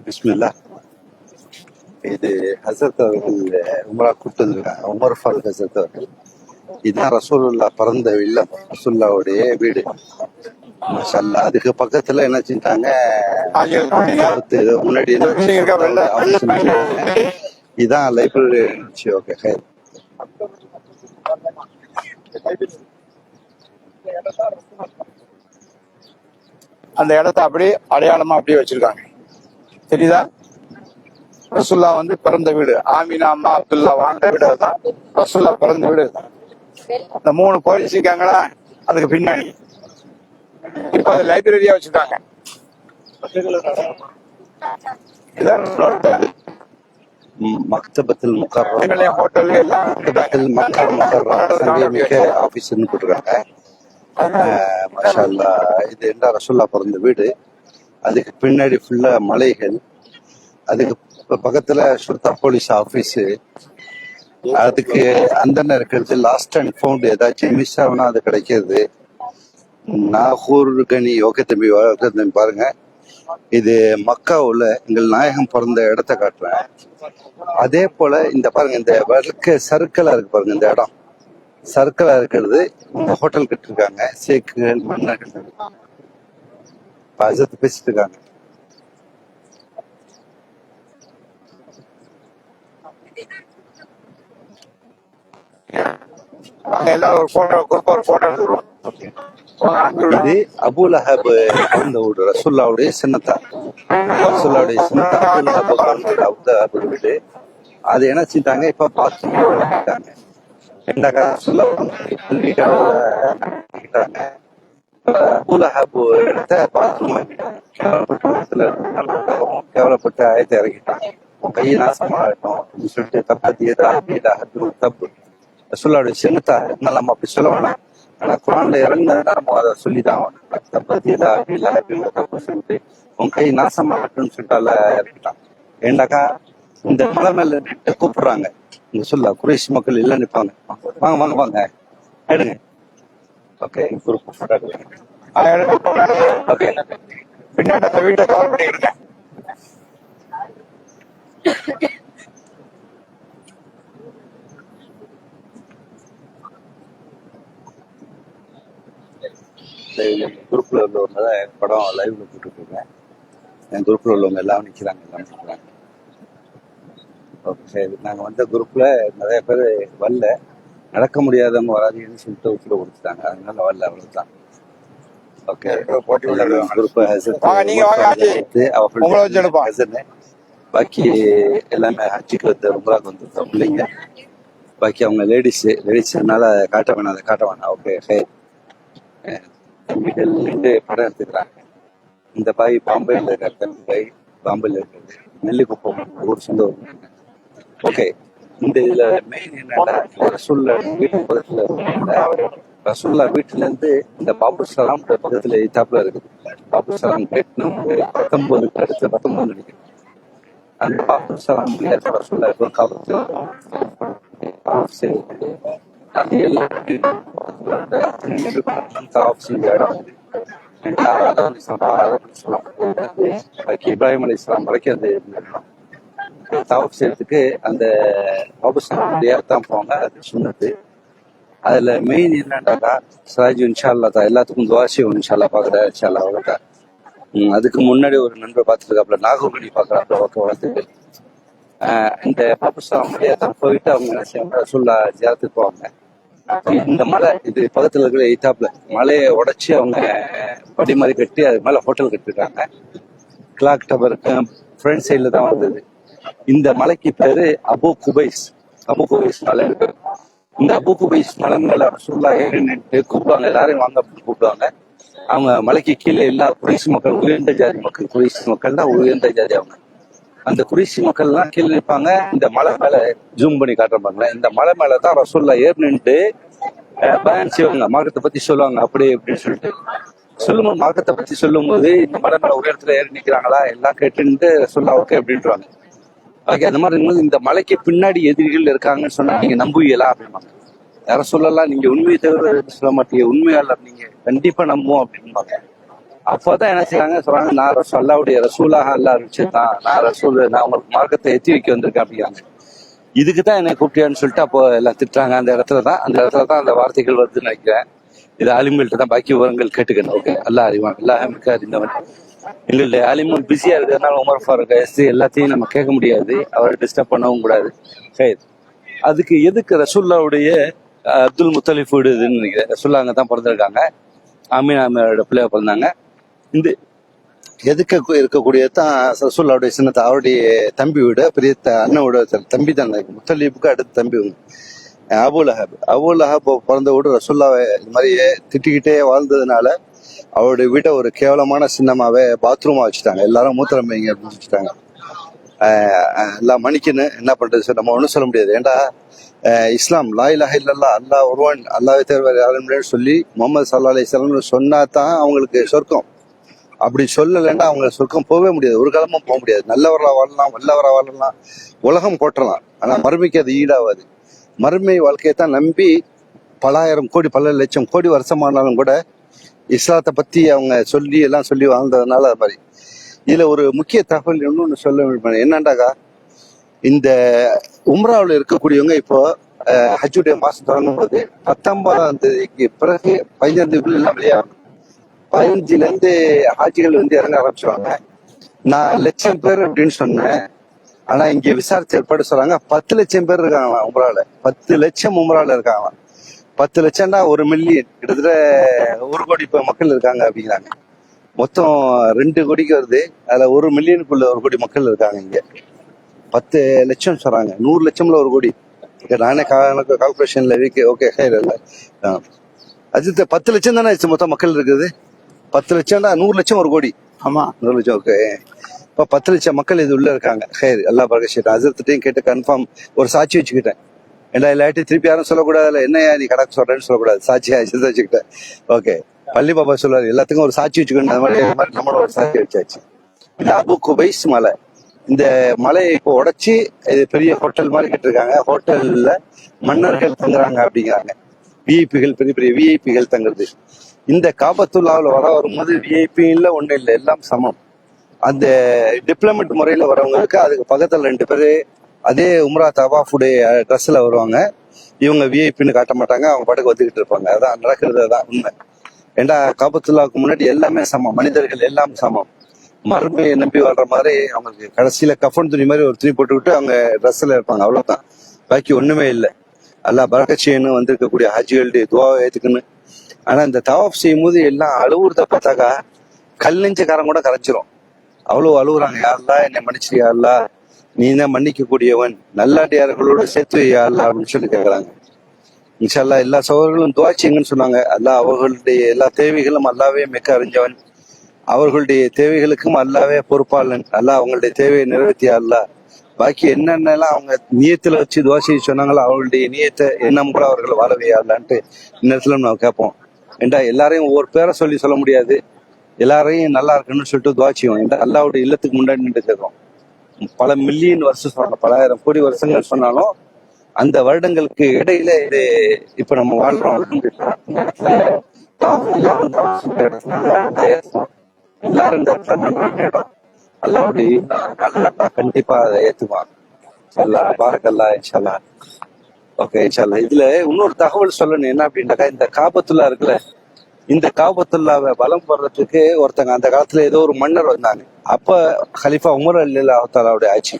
பிஸ்மில்லா. இது ஹசரத் அவர்கள் உமரா கூட்டு வந்திருக்காங்க. உமர் ஃபாரூக் ஹசரத் அவர்கள். இதுதான் ரசூலுல்லா பிறந்த இல்லம், ரசூல்லாவுடைய வீடு. மாஷா அல்லாஹ். அதுக்கு பக்கத்துல என்ன செஞ்சாங்க, முன்னாடி இதான் லைப்ரரி இருந்துச்சு. ஓகே, அந்த இடத்த அப்படியே அடையாளமா அப்படியே வச்சிருக்காங்க. தெரியுதா? ரசூல்லா பிறந்த வீடு, ஆமீனா அம்மா அப்துல்லா வாழ்ந்த வீடு தான் ரசூல்லா பிறந்த வீடு. இந்த 3 கோயில் வச்சிருக்காங்களா, அதுக்கு பின்னாடி இப்ப அது லைப்ரரியா வச்சிருக்காங்க. மக்தபத்துல் முகர்ரம், ஹோட்டல் எல்லாம் ஆபீஸ்ன்னு போட்டிருக்காங்க. மாஷா அல்லாஹ். இது என்ன ரசூல்லா பிறந்த வீடு. அதுக்கு பின்னாடி ஃபுல்லா மலைகள், அதுக்கு பக்கத்துல சுத்தா போலீஸ் ஆபீஸ், அதுக்கு அந்த இருக்கிறது லாஸ்ட் அண்ட் ஃபவுண்ட். ஏதாச்சும் மிஸ் ஆகுனா அது கிடைக்கிறது. நாகூர் கனி. ஓகே தம்பி, ஓகே தம்பி. பாருங்க, இது மக்காவுல எங்கள் நாயகம் பிறந்த இடத்த காட்டுறேன். அதே போல இந்த பாருங்க, இந்த வழக்க சர்க்கிளா இருக்கு பாருங்க, இந்த இடம் சர்க்கிளா இருக்கிறது. இந்த ஹோட்டல் கட்டிருக்காங்க, சேக்குகள் மன்னர்கள் பேசிட்டு இருக்காங்க. இது அபூ லஹப் பிறந்த வீடு, ரசூல்லாவுடைய சின்னத்தா. ரசூல்லாவுடைய சின்னத்தா அபூ லஹப் வீடு. அது என்ன செஞ்சாங்க, இப்ப பாத்துட்டாங்க. அபூ லஹப் இடத்த பாத்ரூம் கேவலப்பட்ட ஆயத்தை இறங்கிட்டாங்க. கையை நாசமா இருக்கும் சொல்லிட்டு தப்பு. ரசூலுல்லாஹி சின்னத்தா நம்ம அப்படி சொல்ல வேணாம். ஆனா குர்ஆன்ல இறங்கினா நம்ம அதை சொல்லிதான் தப்பு சொல்லிட்டு உன் கை நாசமா இருக்குன்னு சொல்லிட்டு இறங்கிட்டான். ஏண்டாக்கா இந்த மலை மேல கூப்பிடுறாங்க. இங்க சொல்ல குறைஷ் மக்கள் எல்லாம் நிற்பாங்க. வாங்க வாங்க வாங்க எடுங்க. Okay, okay. பின்னாடி வீட்டை கவர் பண்ணிருக்கேன். குரூப்ல உள்ளவங்க படம் லைவ்ல போட்டு இருக்கேன். என் குரூப்ல உள்ளவங்க எல்லாம் நிக்கிறாங்க. ஓகே, சரி. நாங்க குரூப்ல நிறைய பேர் வரல, நடக்க முடியாதவங்க வராதுன்னு சொல்லிட்டு உத்தரவு கொடுத்துட்டாங்க. அதனால வரல, அவ்வளவுதான். ஓகே, பாக்கி எல்லாமே ஹஜ்ஜுக்கு உம்ராக்கு வந்துருக்கோம் பிள்ளைங்க. பாக்கி அவங்க லேடிஸ்னால காட்ட வேணாம், அதை காட்ட வேணாம். ஓகே, தம்பிகள் படம் எடுத்துக்கிறாங்க. இந்த பாய் பாம்பேல இருக்காரு, தம்பி பாய் பாம்பேல இருக்கிறது, நெல்லிக்குப்பம் ஊர் சொந்த ஊர். ஓகே, இந்த இதுல மெயின் என்னன்னா, ரசூல்லா வீட்டு பக்கத்துல ரசூல்லா வீட்டுல இருந்து இந்த பாபு சலாம் பக்கத்துல எய்தாப்புல இருக்குது. பாபு சலாம் 19 நினைக்கிறேன். அந்த பாபு சலாம் ரசூல்லா இப்ராஹிம் அலைஹிஸ்ஸலாம் வரைக்கும் அந்த தவாஃப் செய்யறதுக்கு அந்த தான் போவாங்க. அது சுன்னத்து. அதுல மெயின் என்னன்னாக்கா, சராஜ் இன்ஷா அல்லாஹ் தான் எல்லாத்துக்கும் துஆ செய்வோம். இன்ஷா அல்லாஹ் பாக்குறேன், இன்ஷா அல்லாஹ் வளர்க்க. அதுக்கு முன்னாடி ஒரு நண்பர் பார்த்துருக்காப்புல, நாகூர்கனி பாக்குறாப்புல. ஓகே, வளர்த்துட்டு இந்த பாபுஸ்லாம் தான் போயிட்டு அவங்க என்ன செய்வாங்க, ரசூல்லா ஜியாரத்துக்கு போவாங்க. இந்த மலை இது பக்கத்துல இருக்கிற எய்தாப்புல மலையை உடைச்சு அவங்க படி மாதிரி கட்டி அது மேல ஹோட்டல் கட்டிருக்காங்க. கிளாக் டவர் ஃப்ரண்ட் சைட்ல தான் வந்தது. இந்த மலைக்கு பேரு அபு குபைஸ் மலை. இந்த அபு குபைஸ் மலை மேல ரசூலுல்லாஹ் ஏறி நின்று கூப்பிடுவாங்க, எல்லாரையும் வாங்க அப்படின்னு கூப்பிடுவாங்க. அவங்க மலைக்கு கீழே எல்லா குறைசி மக்கள், உயர்ந்த ஜாதி மக்கள், குறைசி மக்கள் தான் உயர்ந்த ஜாதி. அவங்க அந்த குறைசி மக்கள் எல்லாம் கீழே நிற்பாங்க. இந்த மலை மேல ஜூம் பண்ணி காட்டுறாங்க. இந்த மலை மேலதான் ரசூலுல்லாஹ் ஏறி நின்று பயன் செய்வாங்க, மார்க்கத்தை பத்தி சொல்லுவாங்க. அப்படி அப்படின்னு சொல்லிட்டு சொல்லும்போது, மார்க்கத்தை பத்தி சொல்லும் போது இந்த மலை மேல உயரத்துல ஏறி நிக்கிறாங்களா எல்லாம் கேட்டுட்டு ரசூலுல்லாஹ் ஓகே அப்படின்றாங்க. ஓகே, அந்த மாதிரி இருக்கும்போது இந்த மலைக்கு பின்னாடி எதிரிகள் இருக்காங்கன்னு சொன்னா நீங்க நம்புவீங்களா அப்படின்பாங்க. யார சொல்லலாம், நீங்க உண்மையை தவிர சொல்ல மாட்டீங்க, உண்மையாளர் நீங்க கண்டிப்பா நம்புவோம் அப்படின்பாங்க. அப்போதான் என்ன செய்றாங்க சொல்றாங்க, நான் அல்லாவுடைய ரசூலாக அல்லா அறிவிச்சதான், நான் ரசூல், நான் உங்களுக்கு மார்க்கத்தை எத்தி வைக்க வந்திருக்கேன் அப்படிங்கிறாங்க. இதுக்கு தான் என்னை கூப்பிட்டியான்னு சொல்லிட்டு அப்போ எல்லாம் திட்டுறாங்க. அந்த இடத்துல தான் அந்த வார்த்தைகள் வருதுன்னு நினைக்கிறேன். இது ஆலிம்கள்ட்ட தான் பாக்கி விவரங்கள் கேட்டுக்கணும். ஓகே, அல்லா அறிவான், எல்லா மிக்க அறிந்தவன். எங்களுடைய ஆலிமும் பிஸியா இருக்கிறதுனால உமர் ஃபாரூக் எல்லாத்தையும் நம்ம கேட்க முடியாது, அவரை டிஸ்டர்ப் பண்ணவும் கூடாது. சரி, அதுக்கு எதுக்கு ரசூல்லாவுடைய அப்துல் முத்தலிஃப் வீடுன்னு நினைக்கிறேன். ரசூல்லா அங்கே தான் பிறந்திருக்காங்க, ஆமீனாவோட பிள்ளைய பிறந்தாங்க. இந்த எதுக்க இருக்கக்கூடியது தான் ரசூல்லாவுடைய சின்னத்தை, அவருடைய தம்பி வீடு, பெரிய அண்ணனோட தம்பி தான் முத்தலிஃபுக்கு அடுத்த தம்பி அபுல் அஹப் பிறந்த வீடு. ரசூல்லாவை இந்த மாதிரி திட்டிக்கிட்டே வாழ்ந்ததுனால அவருடைய வீட்டை ஒரு கேவலமான சின்னமாவே பாத்ரூமா வச்சுட்டாங்க. எல்லாரும் மூத்திரம் வைங்க அப்படின்னு வச்சுட்டாங்க. எல்லாம் மன்னிக்கன்னு என்ன பண்றது சார், நம்ம ஒன்றும் சொல்ல முடியாது. ஏன்டா இஸ்லாம் லா இலாஹ இல்லல்லாஹ், அல்லாஹ் ஒருவன், அல்லாஹ்வை தவிர யாரும் இல்லைன்னு சொல்லி முகமது ஸல்லல்லாஹு அலைஹி வஸல்லம் சொன்னா தான் அவங்களுக்கு சொர்க்கம். அப்படி சொல்லலைன்னா அவங்க சொர்க்கம் போகவே முடியாது, ஒரு காலமும் போக முடியாது. நல்லவரா வாழலாம், வல்லவரா வாழலாம், உலகம் போட்டலாம், ஆனா மறுமைக்கு அது ஈடாகாது. மறுமை வாழ்க்கையை தான் நம்பி பலாயிரம் கோடி பல லட்சம் கோடி வருஷமானாலும் கூட இஸ்லாத்தை பத்தி அவங்க சொல்லி வாழ்ந்ததுனால அது மாதிரி. இதுல ஒரு முக்கிய தகவல் இன்னொன்னு சொல்ல விரும்புறேன். என்னண்டாக்கா, இந்த உம்ராவில் இருக்கக்கூடியவங்க இப்போ ஹஜ்ஜுடைய மாசம் தொடங்கும் போது 19ஆம் தேதிக்கு பிறகு 15 தேதிக்குள்ள எல்லாம் வெளியாகும். 15ல இருந்து ஹாஜிகள் இறங்க ஆரம்பிச்சுவாங்க. நான் 1,00,000 பேர் அப்படின்னு சொன்னேன், ஆனா இங்க விசாரிச்சு ஏற்பாடு சொல்றாங்க 10 லட்சம் பேர் இருக்காங்களாம் உம்ரால. 10 லட்சம் உம்ரால இருக்காங்களாம். 10 லட்சம்னா 1 மில்லியன், கிட்டத்தட்ட 1 கோடி இப்போ மக்கள் இருக்காங்க அப்படிங்கிறாங்க. மொத்தம் 2 கோடிக்கு வருது, அதுல 1 மில்லியனுக்குள்ள 1 கோடி மக்கள் இருக்காங்க இங்க. 10 லட்சம் சொல்றாங்க, 100 லட்சம்ல 1 கோடி. நானே கால்குலேஷன்ல இருக்கு. ஓகே, இல்ல அது 10 லட்சம் தானே மொத்தம் மக்கள் இருக்குது. 10 லட்சம்னா 100 லட்சம் 1 கோடி. ஆமா, 100 லட்சம். ஓகே, இப்ப 10 லட்சம் மக்கள் இது உள்ள இருக்காங்க. எல்லா பரகஷிட்டும் அசர்த்திட்டையும் கேட்டு கன்ஃபார்ம் ஒரு சாட்சி வச்சுக்கிட்டேன். இல்லாட்டி திருப்பி யாரும் சொல்லக்கூடாது, என்னையா நீ கணக்கு சொல்றேன்னு சொல்லக்கூடாது, சாட்சியா வச்சுக்கிட்டேன். ஓகே, பள்ளி பாப்பா சொல்றாரு எல்லாத்துக்கும் ஒரு சாட்சி வச்சுக்கணும். அது மாதிரி நம்மளோட ஒரு சாட்சி வச்சாச்சு. இந்த அபு குபைஸ் மலை, இந்த மலையை இப்போ உடைச்சி இது பெரிய ஹோட்டல் மாதிரி கட்டிருக்காங்க. ஹோட்டல்ல மன்னர்கள் தங்குறாங்க அப்படிங்கிறாங்க. விஐபிகள், பெரிய பெரிய விஐபிகள் தங்குறது. இந்த காபத்துல்லாவில் வரும்போது விஐபி இல்ல, ஒண்ணு இல்லை, எல்லாம் சமம். அந்த டிப்ளமெண்ட் முறையில வரவங்களுக்கு அதுக்கு பக்கத்துல 2 பேரு அதே உம்ரா தவாஃபுடைய ட்ரெஸ்ல வருவாங்க. இவங்க விஐபின்னு காட்ட மாட்டாங்க, அவங்க பாட்டுக்கு வந்துகிட்டு இருப்பாங்க. அதான் நடக்கிறது, அதான் உண்மை. ஏண்டா காபத்துல்லாவுக்கு முன்னாடி எல்லாமே சமம், மனிதர்கள் எல்லாம் சமம். மறுமையை நம்பி வாழ்ற மாதிரி அவங்களுக்கு கடைசியில கஃபன் துணி மாதிரி ஒரு துணி போட்டுக்கிட்டு அவங்க ட்ரெஸ்ல இருப்பாங்க, அவ்வளவுதான். பாக்கி ஒண்ணுமே இல்லை. அல்லா பரக்கச்சின்னு வந்திருக்கக்கூடிய ஹாஜிகளுடைய துவாவை ஏத்துக்குன்னு. ஆனா இந்த தவாஃப் செய்யும் போது எல்லாம் அழுவுறத பார்த்தாக்கா கல்லெஞ்சக்காரன் கூட கரைச்சிரும். அவ்வளவு அழுகுறாங்க. யாரெல்லாம் என்னை மன்னிச்சியா அல்லா, நீ தான் மன்னிக்க கூடியவன், நல்லாட்டியார்களோட சேர்த்து வையா அல்லா அப்படின்னு சொல்லி கேட்கறாங்க. இன்ஷா அல்லாஹ் எல்லா சகோதரர்களும் துஆ செய்யுங்கன்னு சொன்னாங்க. அல்லாஹ் அவர்களுடைய எல்லா தேவைகளும் அல்லாவே மிக்க அறிஞ்சவன், அவர்களுடைய தேவைகளுக்கும் அல்லாவே பொறுப்பாளன். அல்லாஹ் அவங்களுடைய தேவையை நிறைவேற்றியா அல்லா. பாக்கி என்னென்னலாம் அவங்க நியத்துல வச்சு துஆ செய்ய சொன்னாங்களோ அவர்களுடைய நியத்தை எண்ணம் கூட அவர்கள் வாழவையா அல்லான்ட்டு இந்நேரத்துல நம்ம கேட்போம். ஏண்டா எல்லாரையும் ஒவ்வொரு பேரை சொல்ல முடியாது, எல்லாரையும் நல்லா இருக்குன்னு சொல்லிட்டு துஆ செய்வோம். ஏண்டா அல்லாஹ்வுடைய இல்லத்துக்கு முன்னாடி நின்று கேட்கும். பல மில்லியன் வருஷம் சொன்னோம், பல ஆயிரம் கோடி வருஷங்கள் சொன்னாலும் அந்த வருடங்களுக்கு இடையில இது இப்ப நம்ம வாழ்றோம். கண்டிப்பா அதை ஏத்துவான். பாரக்கல்லா இன்ஷா அல்லாஹ். ஓகே, இன்ஷா அல்லாஹ். இதுல இன்னொரு தகவல் சொல்லணும். என்ன அப்படின்னாக்கா, இந்த காபத்துல்லா இருக்குல்ல, இந்த காபத்துல்லாவை பலம் போடுறதுக்கு ஒருத்தங்க அந்த காலத்துல ஏதோ ஒரு மன்னர் வந்தாங்க. அப்ப கலீஃபா உமர் ரலியல்லாஹு தஆலாவுடைய ஆட்சி.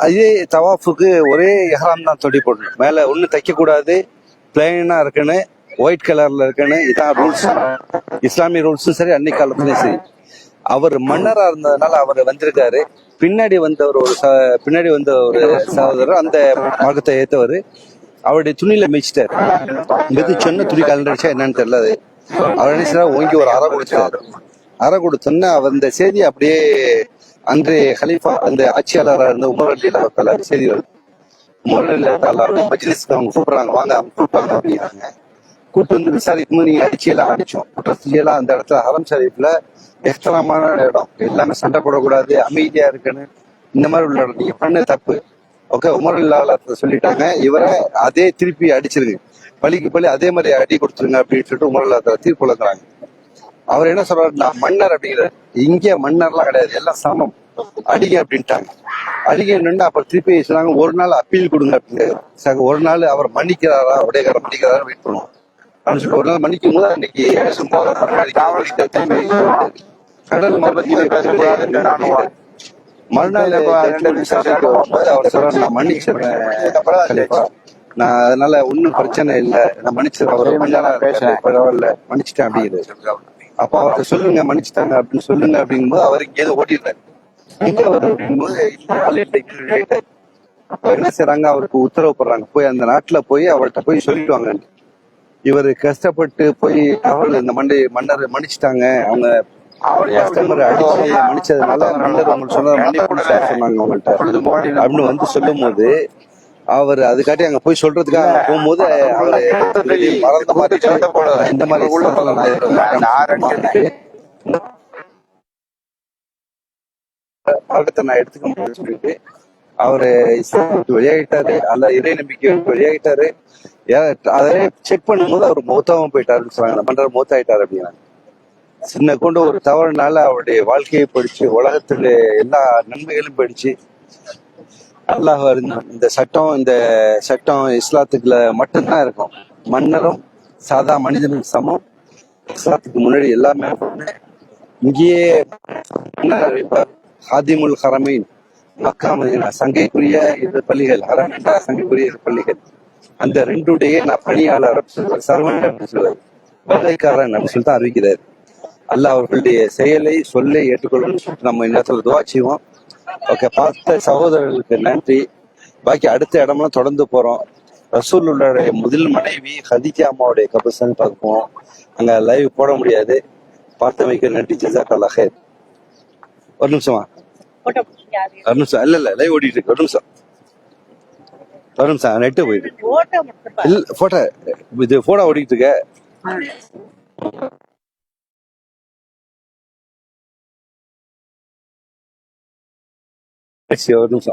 அதே தவாஃபுக்கு ஒரே இஹ்ராம் தான் தொடி போடணும், மேல ஒண்ணு தைக்க கூடாது, பிளைனா இருக்குன்னு, ஒயிட் கலர்ல இருக்குன்னு. இதான் ரூல்ஸ், இஸ்லாமிய ரூல்ஸும் சரி, அன்னைக்கு காலத்துலயும் சரி. அவர் மன்னரா இருந்ததுனால அவர் வந்திருக்காரு. பின்னாடி வந்த ஒரு சகோதரர் அந்த மார்க்கத்தை ஏத்தவர் அவருடைய துணியில மிச்சிட்டாரு. மிதி சொன்ன துணி கலந்துருச்சா என்னன்னு தெரியல. அவர் என்ன ஓங்கி ஒரு அறை கொடுத்தோன்னா அவர் இந்த செய்தி அப்படியே அன்றைய ஹலீஃபா அந்த ஆட்சியாளராக இருந்த உமர் ரலியல்லாஹு தஆலா செய்தி வருது. உமர் ரலியல்லாஹு தஆலா மஜ்லிஸ்க்கு அவங்க கூப்பிடுறாங்க, வாங்க அவங்க கூப்பிட்டாங்க அப்படிங்கிறாங்க. கூப்பிட்டு வந்து விசாரிக்கும் போது நீங்க அடிச்சியெல்லாம் அடிச்சோம், குற்றத்தையெல்லாம் அந்த இடத்துல ஹரம் ஷரீஃப்ல எக்ஸ்ட்ராமான இடம், எல்லாமே சண்டை போடக்கூடாது, அமைதியா இருக்குன்னு இந்த மாதிரி உள்ள இடம் நீங்க பண்ண தப்பு. ஓகே, உமர் ரலியல்லாஹு சொல்லிட்டாங்க, இவரை அதே திருப்பி அடிச்சிருங்க, பழிக்கு பழி அதே மாதிரி அடி கொடுத்துருங்க அப்படின்னு சொல்லிட்டு உமர் ரலியல்லாஹு தீர்ப்பு வழங்குறாங்க. அவர் என்ன சொல்றாரு, நான் மன்னர் அப்படிங்கிறார். இங்க மன்னர்லாம் கிடையாது, எல்லாம் சமம், அடிங்க அப்படின்ட்டாங்க. அடிக்கணும்னு அப்புறம் திருப்பி சொன்னாங்க, ஒரு நாள் அப்பீல் கொடுங்க அப்படின்னு. ஒரு நாள் அவர் மன்னிக்கிறாரா, உடைய மன்னிக்கிறாரா வெயிட் பண்ணுவோம் அப்படின்னு சொல்லி ஒரு நாள் மன்னிக்கும் போது அன்னைக்கு கடல் மறுநாள் அவர் சொல்றாரு, நான் மன்னிச்சிடுறேன், நான் அதனால ஒன்னும் பிரச்சனை இல்லை, நான் மன்னிச்சிடுறேன், பரவாயில்ல மன்னிச்சிட்டேன் அப்படிங்கிறது. அப்ப அவர்கிட்ட சொல்லுங்க மன்னிச்சிட்டாங்க அப்படின்னு சொல்லுங்க அப்படிங்கும்போது அவர் இங்கே ஓடிடுறாரு. என்ன செய்யறாங்க, அவருக்கு உத்தரவு போடுறாங்க, போய் அந்த நாட்டுல போய் அவர்கிட்ட போய் சொல்லிட்டு வாங்க. இவர் கஷ்டப்பட்டு போய் அவர்கள் இந்த மன்னர் மன்னிச்சிட்டாங்க, அவங்க கஸ்டமர் அடிச்சு மன்னிச்சதுனால மன்னர் அவங்க சொன்னாங்க அவங்கள்ட்ட அப்படின்னு வந்து சொல்லும் போது அவர் அதுக்காட்டி அங்க போய் சொல்றதுக்காக போகும்போது அவரு மறந்த மாதிரி இந்த மாதிரி பழக்கத்தை நான் எடுத்துக்க முடியும்னு சொல்லிட்டு அவரு இஸ்லாமுக்கு வெளியாகிட்டாரு, அல்ல இறை நம்பிக்கை வெளியாகிட்டாரு. அதே செக் பண்ணும்போது அவர் மௌத்தாவும் போயிட்டாருன்னு சொன்னாங்க, மன்னர் மௌத்தாயிட்டாரு அப்படின்னா. சின்ன கொண்டு ஒரு தவறுனால அவருடைய வாழ்க்கையை படிச்சு உலகத்துல எல்லா நன்மைகளும் படிச்சு அல்லாஹ் இந்த சட்டம் இஸ்லாத்துக்குள்ள மட்டும்தான் இருக்கும். மன்னரும் சாதா மனிதனும் சமம், இஸ்லாத்துக்கு முன்னாடி எல்லாமே. இங்கேயே ஹாதிமுல் ஹரமைன் மக்கா மதீனா சங்கைக்குரிய இரு பள்ளிகள், ஹரம் என்றால் சங்கைக்குரிய இரு பள்ளிகள், அந்த ரெண்டுடைய நான் பணியாளர் சர்வன் அப்படின்னு சொல்லுவார், வேலைக்காரன் அப்படின்னு சொல்லிட்டு அறிவிக்கிறார். அல்லாஹ் அவர்களுடைய செயலை சொல்லை ஏற்றுக்கொள்ளணும்னு சொல்லிட்டு நம்ம இந்த இடத்துல துவா செய்வோம். ஓகே, பார்த்த சகோதரர்களுக்கு நன்றி. பாக்கி அடுத்த இடம்லாம் தொடர்ந்து போறோம். ரசூலுல்லாஹ்வுடைய முதல் மனைவி ஹதீஜா அம்மாவுடைய கபர்ஸ்தான் பார்ப்போம். அங்க லைவ் போட முடியாது. பார்த்தமைக்கு நன்றி, ஜஸாக்கல்லாஹ் ஹைர். ஒரு நிமிஷமா, ஒரு நிமிஷம், இல்ல லைவ் ஓடிட்டு இருக்கு, ஒரு நிமிஷம் நெட்டு போயிட்டு இல்ல போட்டோ இது போட்டோ ஓடிட்டு இருக்க. ஒரு நிமிஷம்.